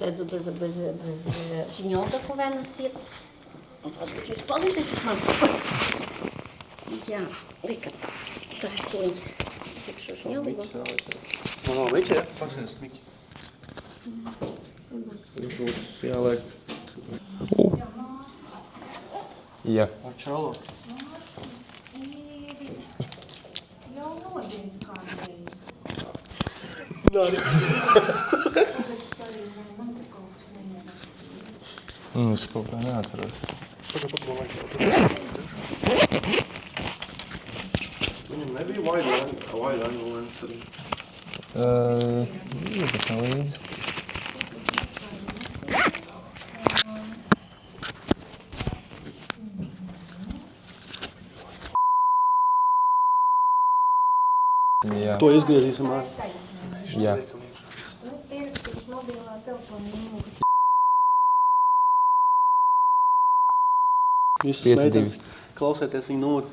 redzu bez žņauga, ko vēl nosiet. Un varbūt jūs palīdzēsiet man. Jā, lika, tā es to tikšu žņaugu. No, Miķi, jā? Pasniedz, Miķi. Viņš būs jāliek. Jā. Ar čalo. Jau nodījis kādreiz. Nārīgs. Es kaut kā neatceros. Viņam nebija wide angle lens arī. Bet nav līdzi. Jā. To izgriezīsim ar. Jā. Un es pierakstīšu mobilā telefonu numuru. Visas 5-2. meitenes klausieties viņu numuru.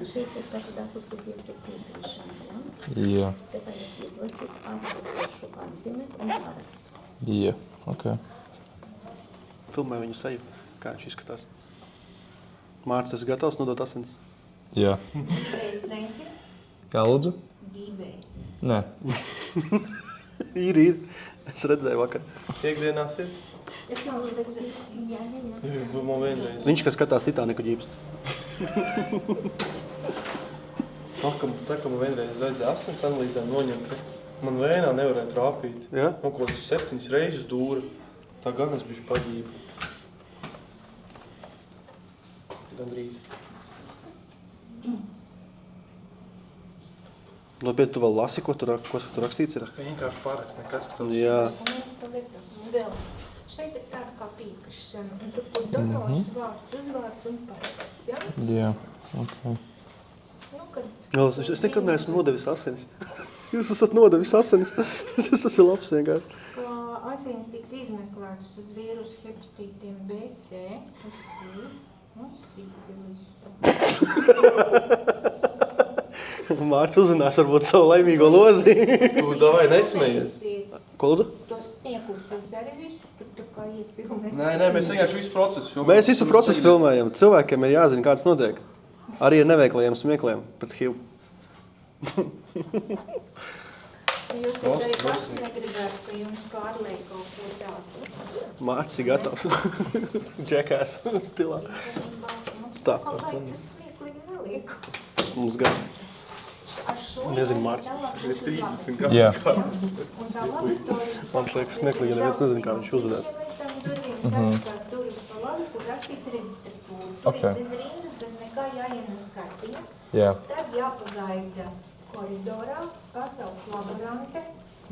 Šeit ir kādā fotobiedru piekrīšana, ja? Jā. Te vajag izlasīt atbildošu atzīmi un parakstu. Jā. Ok. Filmē viņu seju, kā viņš izskatās. Mārcis, tas gatavs nodot asins? Jā. Reiz nesi Kā lūdzu? ģībējs. Nē. Ir. Es redzēju vakar. Piekdienās ir? Es nav līdz jā. Man vienreiz. Viņš, kas skatās Titaniku ģībst. Tā, ka man vienreiz aizēja asins analīzē noņemt, man vēnā nevarēja trāpīt. Jā? Man kaut 7 reizes dūra. Tā gan es bišu paģība. Gandrīz. Labi, tu vēl lasi, ko tur rakstīts ir? Vienkārši pāraks nekas, ka Jā. Vēl. Šeit ir tāda kā piekrišana. Un tur, kur donors vārds, uzvārds un paraksts, ja? Jā. Ok. Nu, kad Vēl, es nekad neesmu nodevis asinis. Jūs esat nodevis asinis. Tas ir labs vienkārši. kā asins tiks izmeklēts uz vīrusu hepatītiem B, C, uz HIV un sifilisu. Mārcis uzzinās varbūt savu laimīgo lozi. Tu davai nesmējies. Ko lūdzu? Tos smieklus jūs arī visus tur tā kā iefilmēs. Nē, mēs vienkārši visu procesu filmējam. Mēs visu procesu filmējam. Cilvēkiem ir jāzina, kāds notiek. Arī ar neveiklajiem smiekliem pret HIV. Jūs taču arī paši negribētu, ka jums pārliek kaut ko tādu. Mārcis ir gatavs. Džekās tilā. Tā. Kaut kā tas smieklīgi neliek. Mums gan. Ar šo Nezinu, Mārcis. Ir 30 gadu. Jā. Un tā laboratorijas... Man liekas smieklīgi, ja neviens nezina, kā viņš uzvedās. Šiem aiz tām durvīm ceturtās durvis pa labi, kur rakstīts reģistratūra. Tur Ok. ir bez rindas, bez nekā jāienes kartiņa. Jā. Tad jāpagaida koridorā, pasaukt laborante,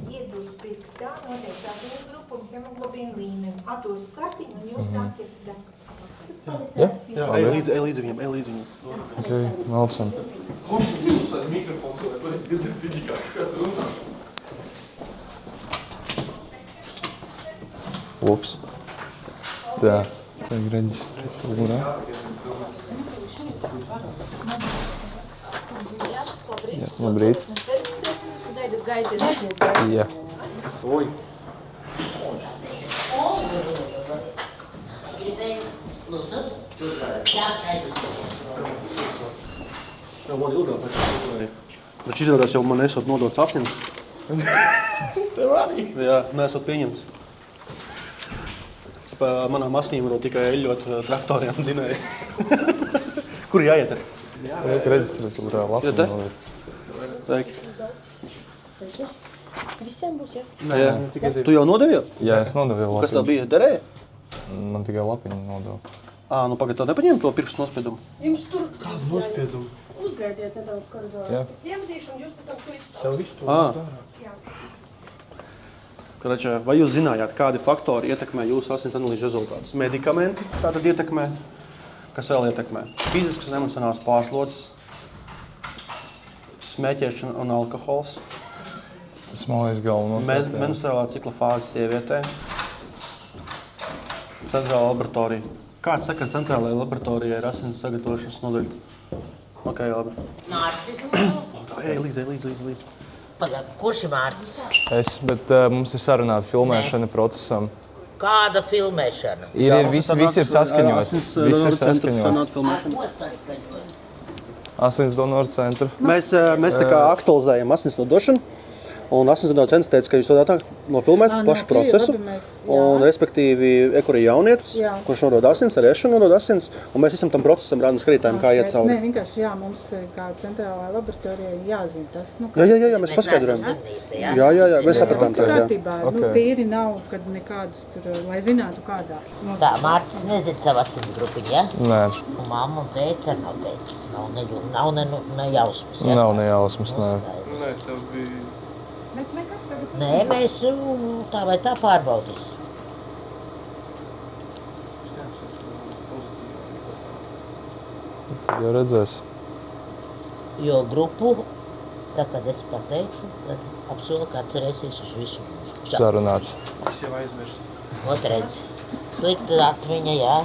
iedūst pirkstā, noteikti asins grupu un hemoglobīnu līmeni. Atūst kartiņu un jūs nāksiet dek. Jā? Jā, ej līdz viņam. Ok. Malcam. Jūs ar mikrofons, vai tu esi dzirdēt viņi kā runā? Ups. Tā. Vajag reģistratūrā. Jā, labrīt. Mēs reģistrēsimies un gaidiet. Jā. Oi. Jau man ilgāk pēc tam. Taču izrādās jau man esot nodots asins. Tev arī? Jā, neesot pieņemts. Es pa manām asīm varu tikai eļļot traktoriem dzinēju. Kur jāiet? Vajag reģistratūrā Jā, te? lapu. Veik. Visiem būs, jā? Jā. Tu jau nodevi jau? Jā, es nodevu lapiņu. Kas tā bija? Derēja? Man tikai lapiņu nodevu. Nu pagad, tā nepaņēma to pirkstu nospiedumu? Jums tur Kādu nospiedumu? uzgaidiet nedaudz koridorā. Jā. Es ievadīšu un jūs pēc tam tur izstāvāt. Tev visu to dara. Karačā, vai jūs zinājāt, kādi faktori ietekmē jūsu asins analīžu rezultātus? Medikamenti tātad ietekmē, kas vēl ietekmē? Fiziskas un emocionāls pārslodzes, smēķēšana un alkohols, Tas man liekas galvenokārt. jā. menstruālā cikla fāze sievietē, centrāla laboratorija. Kāds saka, centrālajai laboratorijai ir asins sagatavošanas nodaļa? Ok, labi. Mārcis, lūdzu. Tā, ej līdz. Kurš ir Mārcis? Es, bet mums ir sarunāta filmēšana procesam. Kāda filmēšana? Viss ir saskaņots. Viss ir saskaņots. Asins donoru centru. Mēs tā kā aktualizējam asins nodošanu. Un asins donoru centrs teica, ka jūs varat nofilmēt pašu procesu. Un, respektīvi, kur ir jaunietis, kurš nodod asins, arī ešana nodod asins. Un mēs esam tam procesam rādām skatītājiem, kā iet cauri. Nē, vienkārši, mums kā centrālā laboratorija jāzina tas. Jā, mēs paskaidrojam. Jā, mēs sapratām. Tas kārtībā, tīri nav, kad nekādus tur, lai zinātu kādā. Tā, Mārcis nezina savu asins grupiņu, ja? Nē. Un mamma un teica, nav teicis. Nav ne jausmas, ja? Nav ne jausmas, nē. Nē, tev bija... Nē, mēs tā vai tā pārbaudīsim. Tad jau redzēs. Jo grupu, tā kad es pateikšu, tad apsolu, ka atcerēsies uz visu. Sarunāts. Es jau aizmirstu. Otredz. Slikta atmiņa, jā.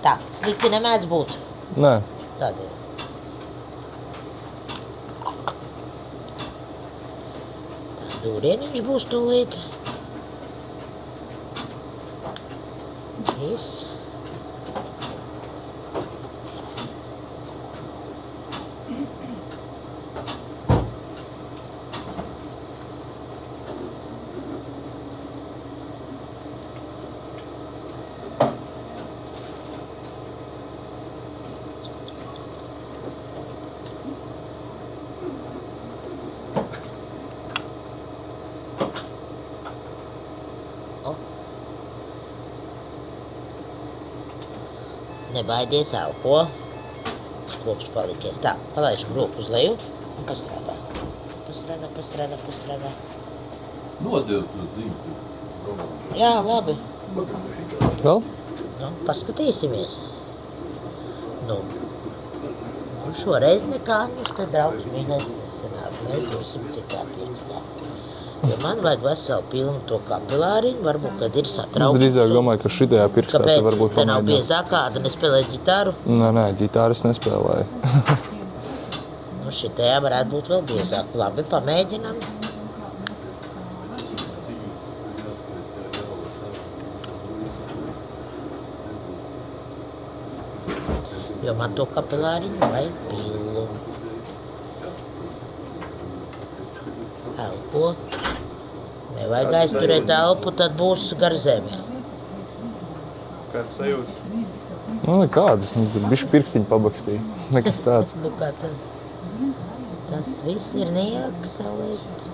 Tā, slikti nemēdz būt. Nē. Tādēļ. Dūrieniņš būs tūlīt. Viss. Nebaidies, elpo. Skops palikies. Tā, palaižam roku uz leju un pastrādā. Pastrādā. Nodev to zīmju. Jā, labi. Vēl? Nu, paskatīsimies. Nu, šoreiz nekā mums te draugs mīļais nesanāk. Mēs būsim citā pirkstā. Jo man vajag veselu pilnu to kapilāriņu, varbūt, kad ir satraukums. Drīzāk domāju, ka šitajā pirkstā te varbūt Kāpēc? Te nav pamēģināt. biezā kāda nespēlē ģitāru? Nē, ģitāras nespēlēju. Nu, šitajā varētu būt vēl biezāk. Labi, pamēģinam. Jo man to kapilāriņu vajag pilnu. Elpo. Nevajag aizturēt elpu, tad būs gar zemi. Kāds sajūtas? Nu, nekādas. Tur bišķi pirkstiņu pabakstīja. Nekas tāds. Nu, kā tad? Tas viss ir nieks, salīt.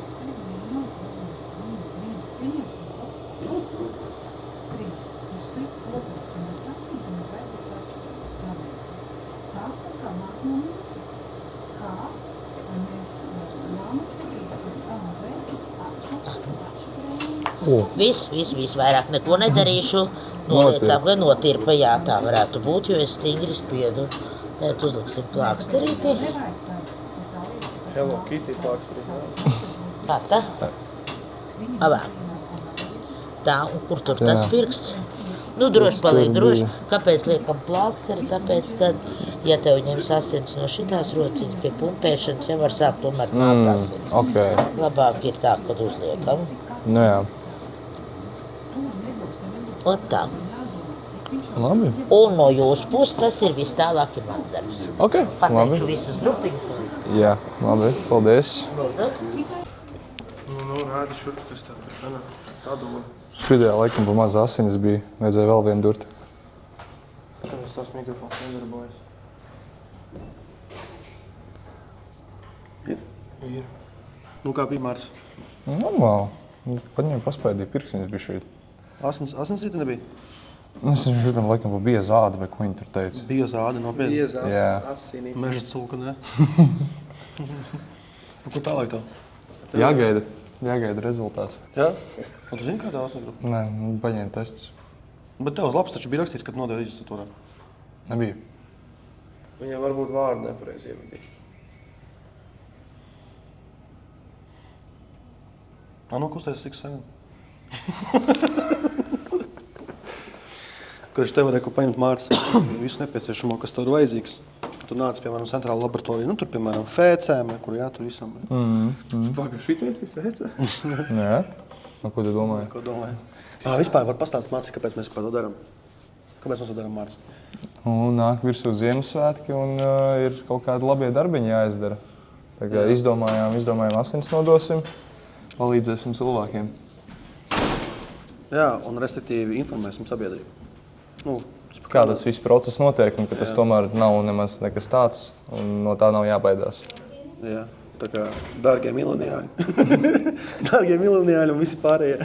Viss, vairāk neko nedarīšu. Noliecām, vai notirpa, jā, tā varētu būt, jo es stingri spiedu. Tad uzliksim plāksterīti. Hello Kitty plāksterīti. Tā. Abā. Tā, un kur tur tas pirksts? Nu, droši paliek droši. Kāpēc liekam plāksteri? Tāpēc, ka, ja tev ņems asins no šitās rociņas pie pumpēšanas, jau var sākt tomēr nākt asins. Okay. Labāk ir tā, kad uzliekam. Nu jā. Ot tā. Labi. Un no jūsu puses tas ir viss tālāk ir mans darbs. Ok, Pateikšu labi. visus grupiņus. Jā, labi. Paldies. Nu, rādi šurp, kas tā tur sanāca. Sadula. Šitajā laikam pa maz asinis bija. Vajadzēja vēl vienu durt. Tāpēc tās mikrofons nedarbojas. Ir. Nu, kā bija Mārcis? Normāli. Paņēmu paspēdīju pirkstiņas bišķīt. Asins rīta nebija? Es šitam laikam pa bija zāda, vai ko viņi tur teica. Bija zāde, nopietni. Jā. Asinis. Meža cūka, ne? Nu, ko tālāk tev? Jāgaida rezultāts. Jā? Un tu zini, kādā asins grupa? Nē, paņēmu tests. Bet tev uz lapas taču bija rakstīts, ka tu nodevi reģistratūrā. Nebija. Viņam varbūt vārdu nepareizi ievadīja. Nu, kusties 6-7. Kurš tev varēja ko paņemt Mārcis visu nepieciešamo, kas tev ir vajadzīgs. Tu nāc, piemēram, centrāla laboratorija, nu, tur, piemēram, fēcēm, kur tur visam. Pagaid, šitais ir fēcē? Jā? No, ko tu domāji? Ko domāju? Vispār var pastāstīt mācīt, kāpēc mēs to darām. Kāpēc mēs to darām, Mārcis? Nāk virsū Ziemassvētki un ir kaut kādi labie darbiņi jāizdara. Tā kā izdomājām asins nodosim, palīdzēsim cilvēkiem. Jā, un respektīvi informēsim sabiedrību. Nu, kā tas viss process notiek un ka tas tomēr nav nemaz nekas tāds un no tā nav jābaidās. Jā, tā kā dārgie mileniāļi. Dārgie mileniāļi un visi pārējie.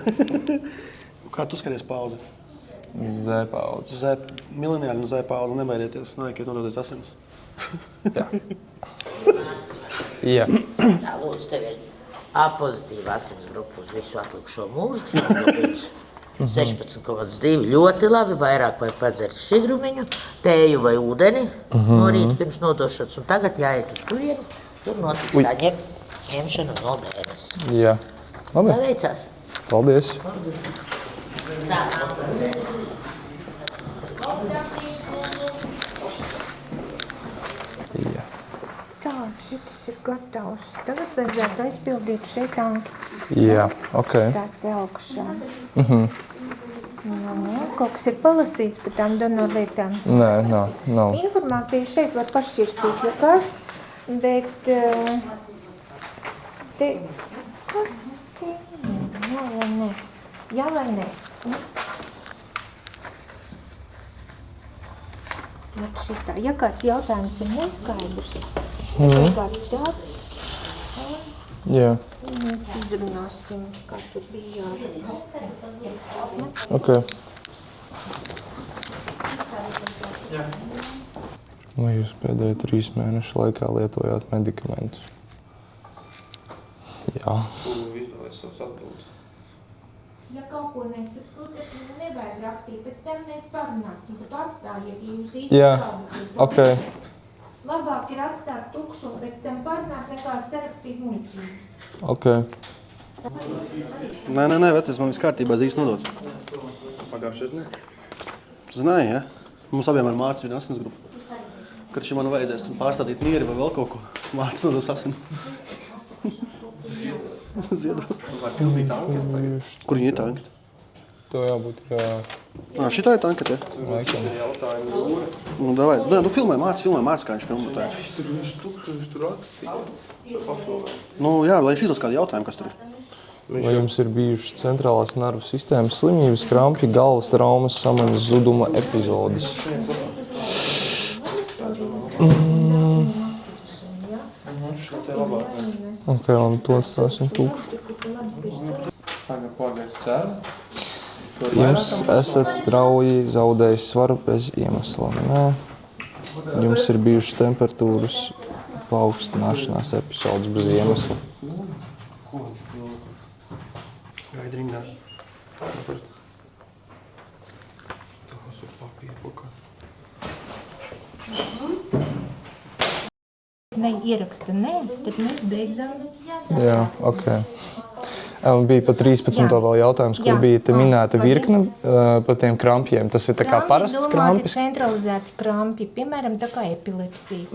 Kā tu skaties paudzi? Z-paudze. Mileniāļi un Z-paudze, nebaidieties, nākiet nododiet asins. Jā. Jā. Tā, lūdzu, tev ir A pozitīva asins grupa uz visu atlikušo mūžu. Hemoglobīns 16,2. Ļoti labi, vairāk vai padzert šķidrumiņu, tēju vai ūdeni no rīta pirms nodošanas. Un tagad jāiet uz turieni, tur notiks tā ņemšana no mēnesi. Jā. Labi. Tā veicās. Paldies. Tā. Jā. Tā, šitas ir gatavs. Tagad vajadzētu aizpildīt šeit anketu. Jā, ok. Tā te augšā. Kaut kas ir palasīts par tām donorlietām. Nē, nav. Informāciju šeit var pašķirstīt, ja kas, bet te, kas te, jā vai nē, jā vai nē. Vat šitā, ja kāds jautājums ir neskaidrs, vai kāds tāds, Jā. mēs izrunāsim, kā tur bija jābūt. Ok. Vai jūs pēdējo 3 mēnešu laikā lietojāt medikamentus? Jā. Ja kaut ko nesaprotat, nevajag rakstīt, pēc tam mēs parunāsim, tad atstājiet, ja jūs īsti Jā, šaubaties. ok. Labāk ir atstāt tukšu un pēc tam parunāt, nekā sarakstīt muļķību. Ok. Nē, vecis, man viss kārtībā zīs nodots. Pagājušais ne. Zināji, ja? Mums abiem ar Mārcis viena asins grupa. Kad šim man vajadzēs pārstādīt mieri vai vēl kaut ko, Mārcis nodos asinu. Ziedos. Vai pildīt anketu tagad? Kur viņa ir tā anketa? Tev jābūt kā Šitā ir tā anketa, ja? laikam. Jautājumi jūra. Nu, davai. Nu, filmē Mārcis, kā viņš filmē tā. Viņš tur rakstīja. Nu, jā, lai šīs kādi jautājumi, kas tur ir. Vai jums ir bijušas centrālās nervu sistēmas slimības, krampji, galvas traumas, samaņas zuduma epizodes? Šeit ir labāk. Ok, un to atstāsim tukšu. Pagājušais ceru. Jums esat strauji zaudējis svaru bez iemesla. Nē. Jums ir bijušas temperatūras paaugstināšanās epizodes bez iemesla. Gaidi rindā. Tas ir papīra bukas. Neieraksta nē, tad mēs beidzam. Jā, ok. Bija pa 13. vēl jautājums, kur bija te minēta virkne par tiem krampjiem. Tas ir tā kā parasts krampis? Centralizēti krampi, piemēram, tā kā epilepsija.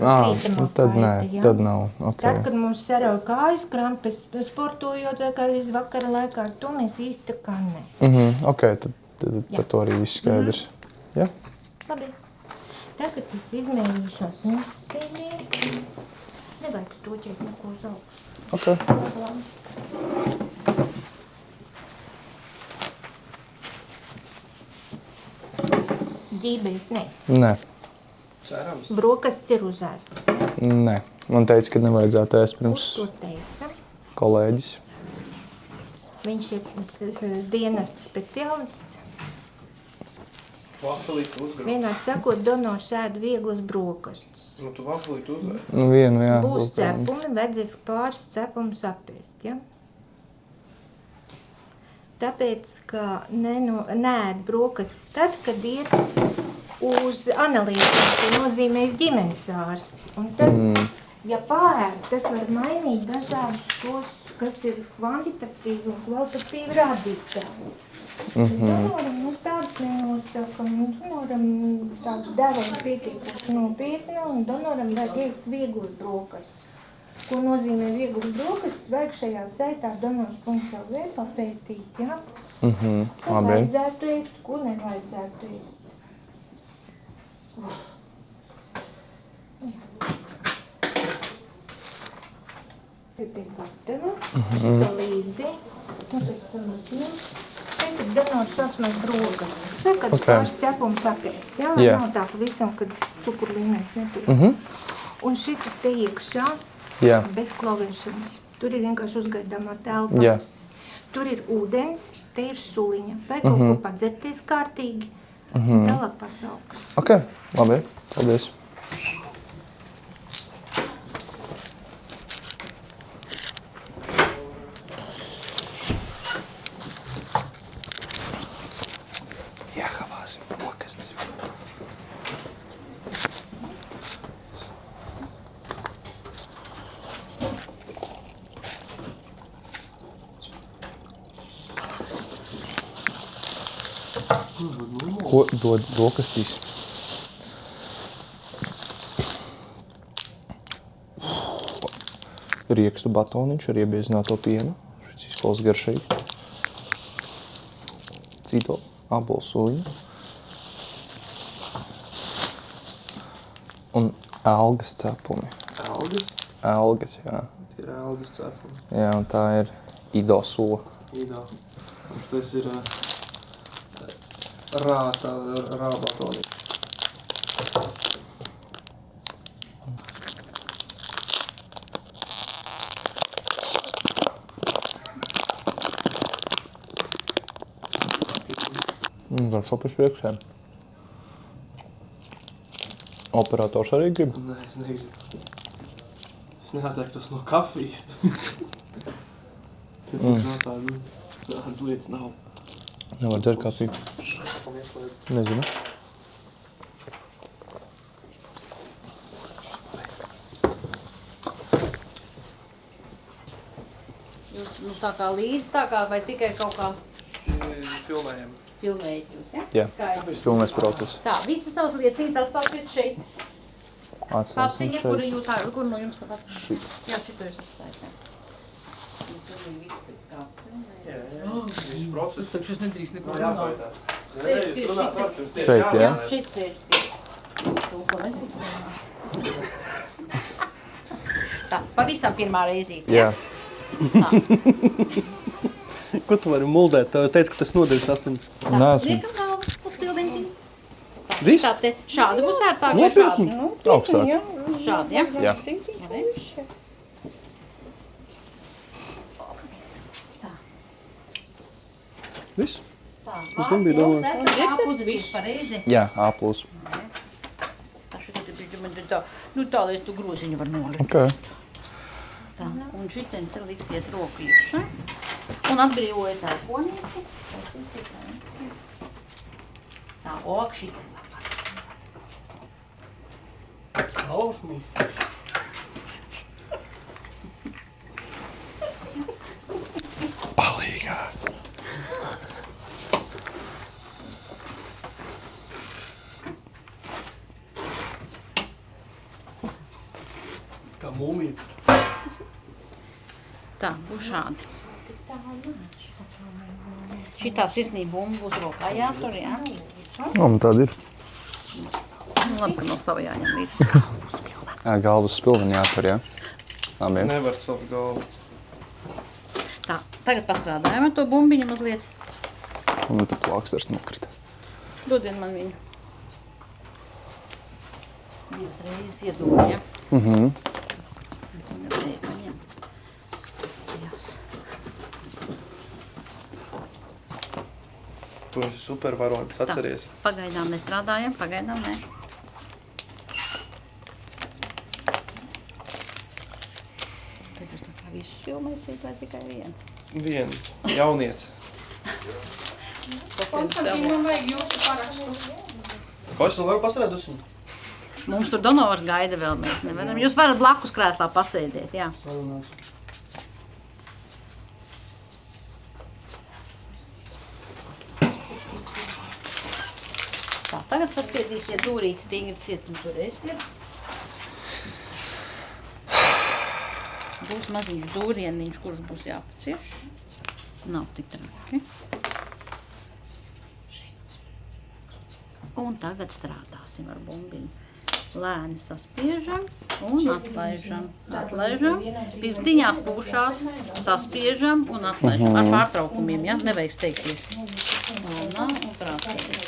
Tad nē, tad nav. Okay. Tad, kad mums sarauj kājas krampes, sportojot vai kādreiz vakara laikā, to mēs īsti tā kā nē. Ok, tad par to arī viss skaidrs. Jā? Labi. Tagad es izmēģināšos un izspēlēju. Nevajag stoķēt neko uz augšu. Ok. Ģībējs nes. Nē. Cerams. Brokasts ir uzēsts. Nē. Man teica, ka nevajadzētu ēst pirms Kurš to teica? kolēģis. Viņš ir dienesta speciālists. Vafelīti uzgrāb. Vienādi sakot, donors ēd vieglas brokastus. Nu, tu vafelīti uzēd. Nu, vienu, jā. Būs cepumi, vajadzēs pāris cepumus apēst, ja? Tāpēc, ka neēd brokastus tad, kad iet uz analīzēm, ko nozīmēs ģimenes ārsts. Un tad, ja pārēd, tas var mainīt dažādus tos, kas ir kvantitatīvi un kvalitatīvi rādītāji. Donoram mums tādas nenosakam. Donoram tās devuma pietiekuši nopietna un donoram vajag ēst vieglas brokastis. Ko nozīmē vieglas brokastis? Vajag šajā saitā donors.lv papētīt, ja? Ko vajadzētu ēst, ko nevajadzētu ēst. Pie gatava, šito līdzi, un pēc tam atņem. Šeit ir donors saucamais brokastis. Tā, kad pāris ķepums apēst, jā? Nav tā pavisam, kad cukuru līmenis netur. Un šis ir te iekšā, bez klavēšanas. Tur ir vienkārši uzgaidāmā telpa. Tur ir ūdens, te ir suliņa. Vai kaut ko padzerties kārtīgi, tālāk pasaukas. Ok, labi, paldies. Iekavāsim brokastis. Ko dod brokastīs? Riekstu batoniņš ar iebiezināto pienu. Šis izklausās garšīgi. Cito ābolu suļu. Un algas cepumi. Algas? Algas, jā. Tie ir algas cepumi. Jā, un tā ir Ido sula. Ido. Un tas ir rāta, rābatonī. Var šopas priekšēm. Operators arī grib? Nē, es negribu. Es neatteiktos no kafijas. Tad no tādas lietas nav. Nevar dzert kafiju. Nezinu. Jūs tā kā līdz tā kā vai tikai kaut kā Filmējam. filmējat jūs, ja? Jā, filmēs process. Tā, visas savas lietiņas atstāstiet šeit. Atstāsim Pastiņa, šeit. kur no jums tāpat? Jā, šito jūs atstājat. Tur ir viss pēc kāds. Visu procesu. Taču es nedrīkst neko Nav runāt. jābaidās. Nē, jūs runāt var, jums tieši Šeit, jā? Jā, šeit sēž tieši. Tu ko nedrīkst runāt. Tā, pavisam pirmā reizīte. Jā. Ko tu vari muldēt? Tev teica, ka tas nodevis asins. Tā, Neesmu. liekam galvu uz pildiņtiņu. Viss? Tā te šādi būs ērtāk vai šādi? Augstāk. Šādi, ja? Jā. Viss? Tā, gan biju domājis. Jūs esat āpus visu pareizi. Jā, A+. Tā šeit ir man tā, nu tā, lai tu groziņu var nolikt. Ok. Tā, un šitien te liksiet roku iekšā. Un atbrīvojiet elponīti. Tā, ok, šitien. Hausmīs. Palīgā. Kā mūmija. Tā, būs šādi. Šitā sirsnība bumba būs rokā jātur, jā? Un tad ir. Nu, labi, ka no sava jāņem līdzi. Galvas spilveni jātur, jā? Labi. Nevar savu galvu. Tā, tagad pastrādājam ar to bumbiņu mazliet. Un tad plāksters nokrita. Dodien man viņu. Divas reizes iedod, ja? Tu esi super varonis, atceries. Pagaidām nestrādājam, pagaidām ne. Tad jūs tā kā visus filmēsiet vai tikai vienu? Vienu. Jaunieci. Konstantīnam vajag jūsu parakstu. Ko es vēl varu pasarēt uz viņu? Mums tur donors gaida vēl, mēs nevaram. Jūs varat blakus krēslā pasēdēt, jā. Tagad saspiedīsiet dūrīt stingri ciet un turēsiet. Būs maziņš dūrieniņš, kurus būs jāpacieš. Nav tik traki. Un tagad strādāsim ar bumbiņu. Lēni saspiežam un atlaižam. Atlaižam, pirkstiņā atpūšās, saspiežam un atlaižam. Ar pārtraukumiem, ja? Nevajag steigties. Un krāsīties.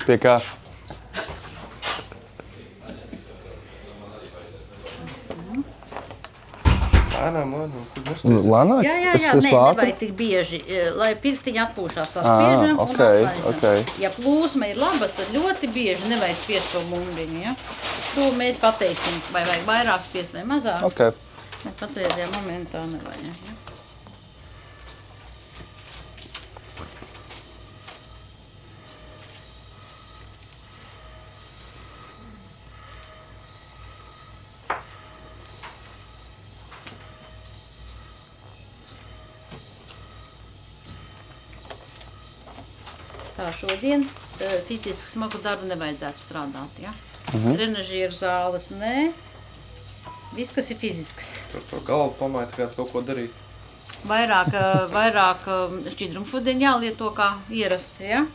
Pie kā? Lēnāk? Jā, nevajag tik bieži, lai pirkstiņi atpūšās, saspiežam un atlaižam. Ja plūsma ir laba, tad ļoti bieži nevajag spiest to bumbiņu, ja? To mēs pateiksim, vai vajag vairāk spiest vai mazāk. Bet patreizajā momentā nevajag, ja? Tā šodien fiziski smagu darbu nevajadzētu strādāt, ja? Trenažieru zāles, nē. Viss, kas ir fizisks. Tur to galvu pamāja, kā kaut ko darīt. Vairāk šķidrumu šodien jālieto kā ierasts, ja?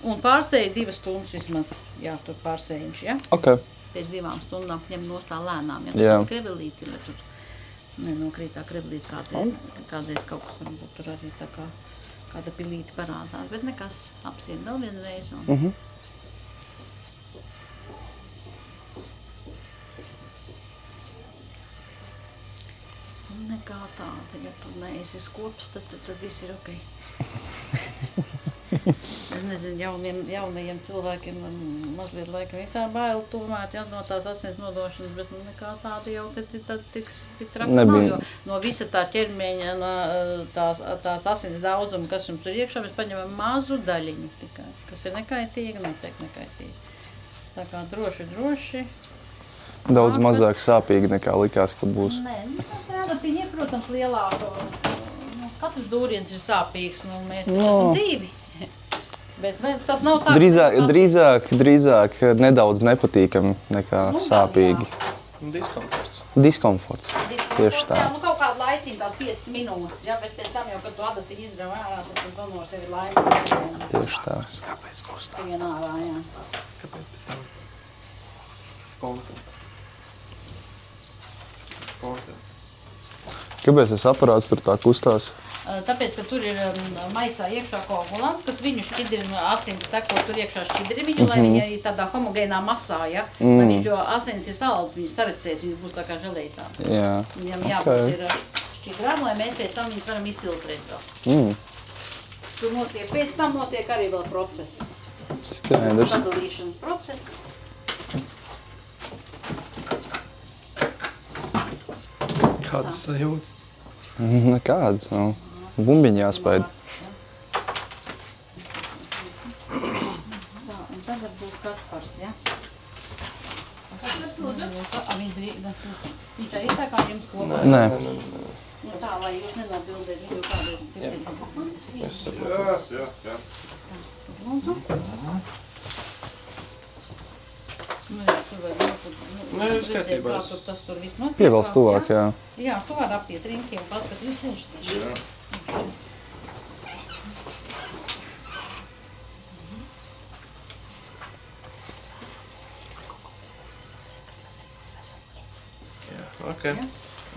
Un pārsēja 2 stundas vismaz jātur pārsējiņš, ja? Pēc 2 stundām ņem nost tā lēnām, ja? Krevelīti, lai tur nenokrīt tā krevelīti kādreiz kaut kas varbūt tur arī tā kā kāda pilīte parādās, bet nekas, apsiet vēl vienreiz. Un nekā tāda, ja tu neesi skopis, tad viss ir ok. Es nezinu, jaunajiem cilvēkiem mazliet laikam ir tā baila tomēt, ja, no tās asins nodošanas, bet nekā tāda jau tik traka nav, jo no visa tā ķermeņa, tās asins daudzuma, kas jums tur iekšā, mēs paņemam mazu daļiņu tikai, kas ir nekaitīgi, noteikti nekaitīgi. Tā kā droši. Daudz mazāk sāpīgi nekā likās, ka būs. Nē, tā ir, protams, lielāka. Katrs dūriens ir sāpīgs, mēs esam dzīvi. Bet tas nav tā. Drīzāk nedaudz nepatīkami nekā sāpīgi. Diskomforts. Tieši tā. Jā, kaut kādu laicīnu tās 5 minūtes, ja, bet pēc tam jau, kad tu adatiņu izgrauj ārā, tad tu donors tev ir laimīgi. Tieši tā. Kāpēc kustās? Kāpēc pēc tam? Kāpēc tas aparāts tur tā kustās? Tāpēc, ka tur ir maisā iekšā koagulants, kas viņu šķidrinu asins teko tur iekšā šķidriņu, lai viņa ir tādā homogēnā masā, ja? Lai viņš, jo asins ir salds, viņas sarecēs, viņas būs tā kā želētā. Viņam jābūt ir šķidrām, lai mēs pēc tam viņas varam izfiltrēt vēl. Tur notiek, pēc tam notiek arī vēl process. Skaidrs. Sadalīšanas process. Kādas sajūtas? Nekādas nav. Bumbiņi jāspaid. Tā, un tagad būs Kaspars, ja? Kaspars, lūdzu? Viņš arī tā kā jums kopā? Nē. Nu tā, lai jūs nenobildēt viņu kādreiz ciptīt. Es saprotu. Jā. Lūdzu? Nu jā, tur vajag redzēt, kā tas tur viss notiek. Pievēl stuvāk, jā. Jā, tu var apiet riņķi un paskat, viss viņš tieši. Jā. Ok.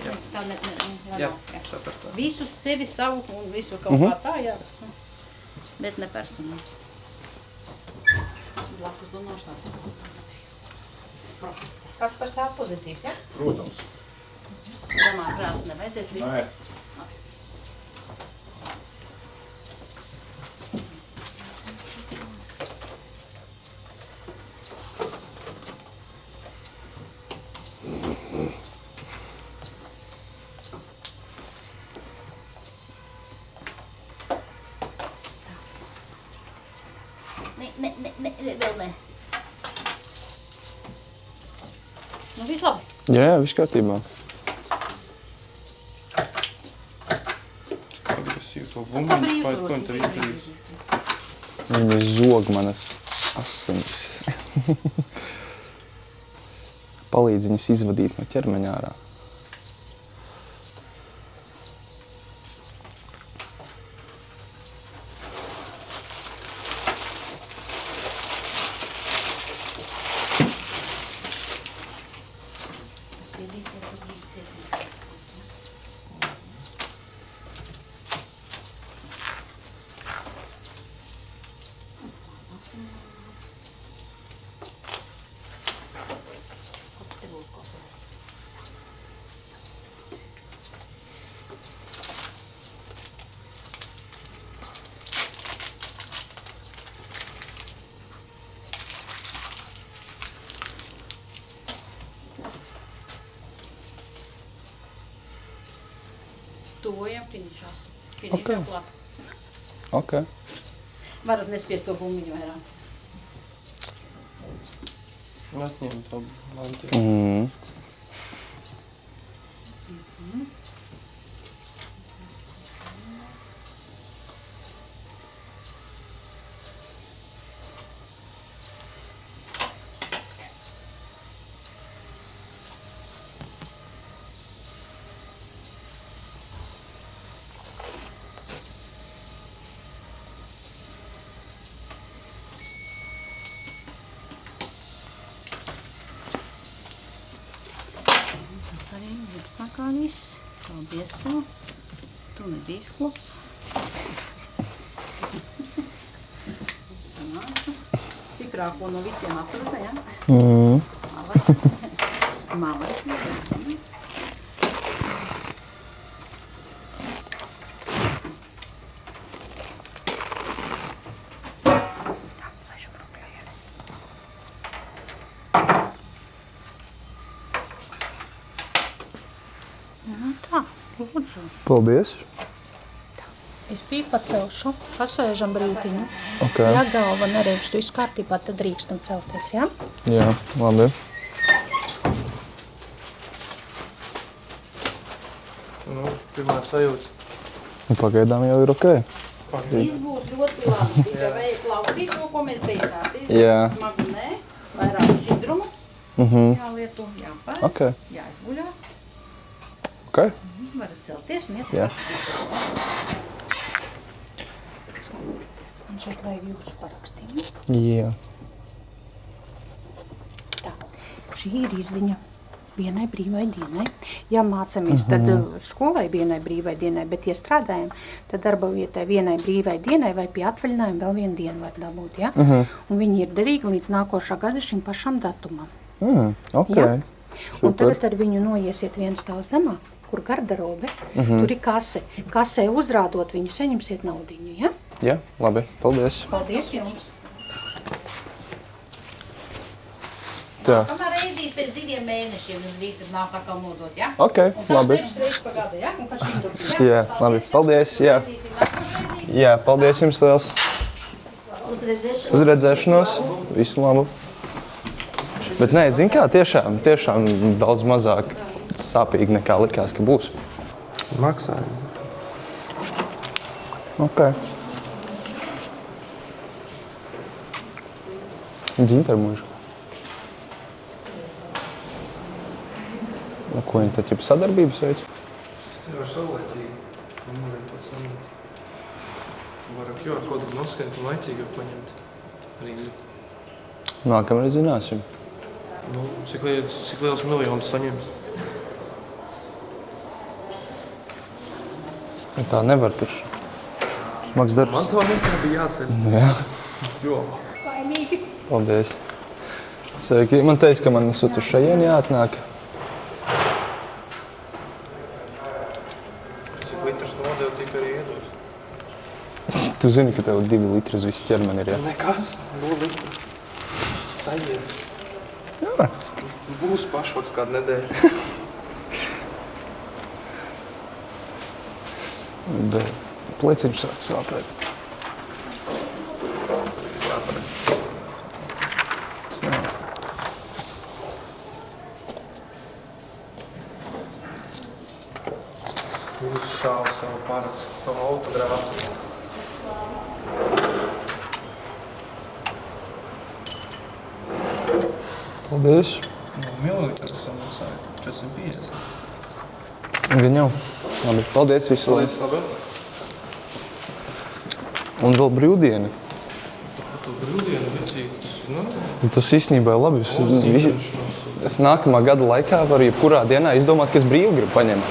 Jā. Tā Jā, sapratu. Visu sevi savu un visu kaut kā tā jāraksta, bet ne personāls. Blakus donors Kas par sāp pozitīvs, ja? Protams. Domā, krāsu nevajadzēs likt? Nē. Ne, vēl ne. Nu, viss labi. Jā, viss kārtībā. to bumbiņu, ko viņi tur izdarīs? Viņi zog manas asinis. Palīdz viņus izvadīt no ķermeņa ārā. Tuvojam finišās. Ok. Ok. Varat nespiest to bumbiņu vairāk. Atņem to mantiju. Arī atpakaļ viss. Paldies tev. Tu nebija sklops. Sanāca. Stiprāko no visiem atrada, ja? Malek. Tā, lūdzu. Paldies. Es pīku pacelšu, pasēžam brītiņu. Ok. Ja galva nereikst, viss kārtībā, tad drīkstam celties, ja? Jā, labi. Nu, pirmā sajūta. Pagaidām jau ir ok. Viss būs ļoti labi. Tikai vajag klausīt to, ko mēs teicām. Jā. Smagu nē, vairāk šķidrumu. Jālieto, jāpēr, Ok. jāizguļās. Ok. Varat celties un iet. Jā. Un šeit vajag jūsu parakstījumu. Jā. Tā, šī ir izziņa vienai brīvai dienai. Ja mācamies, tad skolai vienai brīvai dienai, bet ja strādājam, tad darba vietai vienai brīvai dienai vai pie atvaļinājuma vēl vienu dienu var dabūt, ja? Un viņi ir derīgi līdz nākošā gada šim pašam datumam. Ok. Ja? Un Super. tagad ar viņu noiesiet vienu stāvu zemāk, kur garderobe, tur ir kase. Kasē uzrādot viņu, saņemsiet naudiņu, ja? Jā, labi. Paldies. Paldies jums. Tā. Kamēr reizīt pēc 2 mēnešiem jums drīz tad nāk atkal nodot, ja? Ok, Un tā labi. 6 reizes pa gadu, ja? Un pa šim turpin, Jā, labi. Paldies. Jā. Jā, paldies jums liels. Uz redzēšanos. Visu labu. Bet nē, zini kā, tiešām daudz mazāk sāpīgi nekā likās, ka būs. Maksājumi. Ok. Ģintermužu. Ko viņi tad sadarbības veids? Tas jau ir saulēcīgi. Varam QR kodu noskaņot un laicīgi paņemt rindu. Nākamreiz zināsim. Nu, cik liels miljonus saņems? Tā nevar taču. Smags darbs. Man to nekā bija jāceļ. Jā. Jo. Paldies. Sveiki. Man teica, ka man esot uz šajieni jāatnāk. Cik litrus nodevu, tik arī iedos. Tu zini, ka tev 2 litri uz visu ķermeni ir, jā? Nekas, 0 litru. Sajies. Jā. Būs pašvaks kādu nedēļu. Pleciņš sāk sāpēt. Uzšāva savu parakstu savu autogrāfu. Paldies. No mililitru samaksāju 450. Gan jau. Labi, paldies visu. Paldies, labi. Un vēl brīvdiena. Tu brīvdienu vicīgi, Tas īstenībā ir labi. Es nākamā gada laikā varu jebkurā dienā izdomāt, ka es brīvu gribu paņemt.